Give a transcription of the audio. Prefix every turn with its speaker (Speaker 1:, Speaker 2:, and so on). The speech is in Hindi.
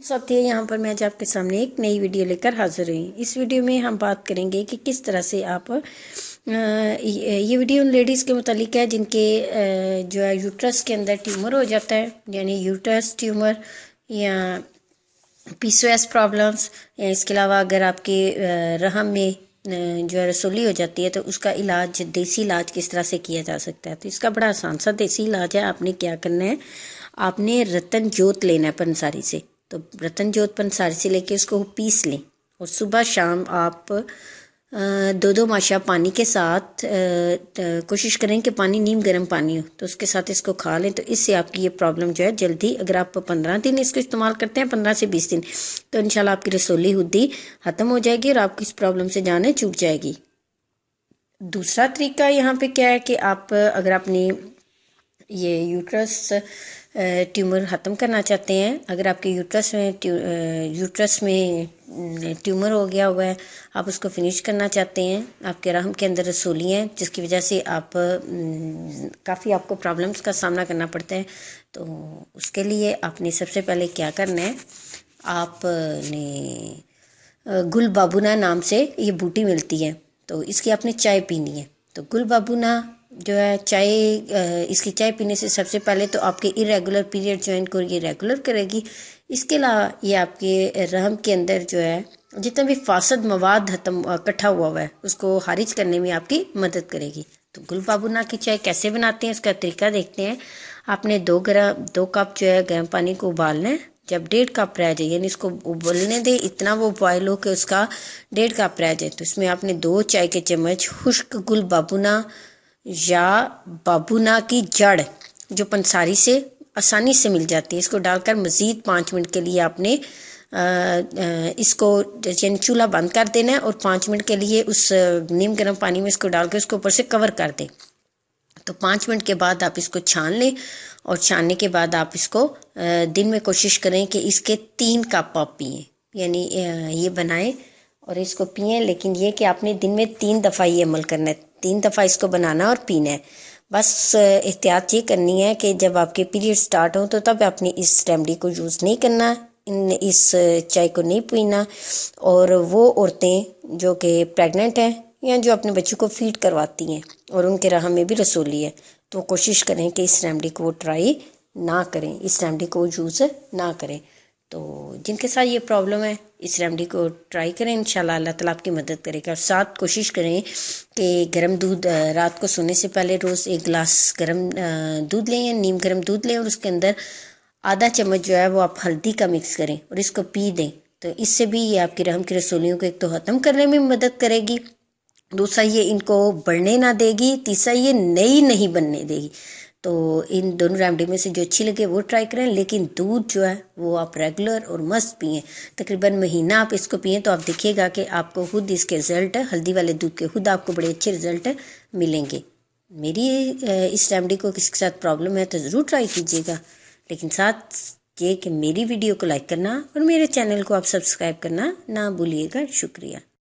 Speaker 1: साथियों, यहाँ पर मैं आज आपके सामने एक नई वीडियो लेकर हाजिर हुई। इस वीडियो में हम बात करेंगे कि किस तरह से आप ये वीडियो उन लेडीज़ के मुतालिक है जिनके जो है यूट्रस के अंदर ट्यूमर हो जाता है, यानी यूट्रस ट्यूमर या पीसीओएस प्रॉब्लम्स, या इसके अलावा अगर आपके रहम में जो है रसोली हो जाती है तो उसका इलाज, देसी इलाज किस तरह से किया जा सकता है। तो इसका बड़ा आसान सा देसी इलाज है। आपने क्या करना है, आपने रतन जोत लेना है पंसारी से। तो रतन जोत पंसारी से लेके उसको पीस लें और सुबह शाम आप दो दो माशा पानी के साथ कोशिश करें कि पानी नीम गर्म पानी हो, तो उसके साथ इसको खा लें। तो इससे आपकी ये प्रॉब्लम जो है जल्दी, अगर आप 15 दिन इसको इस्तेमाल करते हैं, 15 से 20 दिन, तो इंशाल्लाह आपकी रसोली हुद्दी ख़त्म हो जाएगी और आपकी इस प्रॉब्लम से जान छूट जाएगी। दूसरा तरीका यहाँ पे क्या है कि आप अगर अपनी ये यूट्रस ट्यूमर ख़त्म करना चाहते हैं, अगर आपके यूट्रस में ट्यूमर हो गया हुआ है, आप उसको फिनिश करना चाहते हैं, आपके रहम के अंदर रसोली हैं जिसकी वजह से आप काफ़ी आपको प्रॉब्लम्स का सामना करना पड़ता है, तो उसके लिए आपने सबसे पहले क्या करना है, आपने गुल बाबूना नाम से ये बूटी मिलती है, तो इसकी आपने चाय पीनी है। तो गुल बाबूना जो है चाय, इसकी चाय पीने से सबसे पहले तो आपके इरेगुलर पीरियड जो है इनको ये रेगुलर करेगी। इसके अलावा ये आपके रहम के अंदर जो है जितना भी फासद मवाद इकट्ठा हुआ है उसको खारिज करने में आपकी मदद करेगी। तो गुल बाबूना की चाय कैसे बनाते हैं इसका तरीका देखते हैं। आपने 2 कप जो है गर्म पानी को उबालना है। जब 1.5 कप रह जाए, यानी इसको उबलने दे, इतना वो बॉयल हो कि उसका 1.5 कप रह जाए, तो इसमें आपने 2 चाय के चम्मच खुश्क गुल बाबूना या बाबूना की जड़ जो पंसारी से आसानी से मिल जाती है, इसको डालकर मज़ीद 5 मिनट के लिए आपने इसको यानी चूल्हा बंद कर देना है और 5 मिनट के लिए उस नीम गर्म पानी में इसको डाल के उसको ऊपर से कवर कर दें। तो 5 मिनट के बाद आप इसको छान लें और छानने के बाद आप इसको दिन में कोशिश करें कि इसके 3 कप आप पिएँ, यानी ये बनाएं और इसको पिएँ। लेकिन ये कि आपने दिन में 3 दफ़ा ये अमल करना है, 3 दफ़ा इसको बनाना और पीना है। बस एहतियात ये करनी है कि जब आपके पीरियड स्टार्ट हो तो तब आपने इस रेमेडी को यूज़ नहीं करना, इस चाय को नहीं पीना। और वो औरतें जो कि प्रेग्नेंट हैं या जो अपने बच्चों को फीड करवाती हैं और उनके रहम में भी रसोली है, तो कोशिश करें कि इस रेमेडी को ट्राई ना करें, इस रेमेडी को यूज़ ना करें। तो जिनके साथ ये प्रॉब्लम है इस रेमेडी को ट्राई करें, इंशाल्लाह अल्लाह ताला आपकी मदद करेगा। और साथ कोशिश करें कि गर्म दूध, रात को सोने से पहले रोज़ 1 गिलास गर्म दूध लें या नीम गर्म दूध लें और उसके अंदर आधा चम्मच जो है वो आप हल्दी का मिक्स करें और इसको पी दें। तो इससे भी ये आपकी रहम की रसोलियों को एक तो ख़त्म करने में मदद करेगी, दूसरा ये इनको बढ़ने ना देगी, तीसरा ये नई नहीं बनने देगी। तो इन दोनों रेमेडी में से जो अच्छी लगे वो ट्राई करें, लेकिन दूध जो है वो आप रेगुलर और मस्त पिएँ। तकरीबन महीना आप इसको पिएँ तो आप देखिएगा कि आपको खुद इसके रिज़ल्ट, हल्दी वाले दूध के खुद आपको बड़े अच्छे रिज़ल्ट मिलेंगे। मेरी इस रेमेडी को किसी के साथ प्रॉब्लम है तो ज़रूर ट्राई कीजिएगा, लेकिन साथ ये कि मेरी वीडियो को लाइक करना और मेरे चैनल को आप सब्सक्राइब करना ना भूलिएगा। शुक्रिया।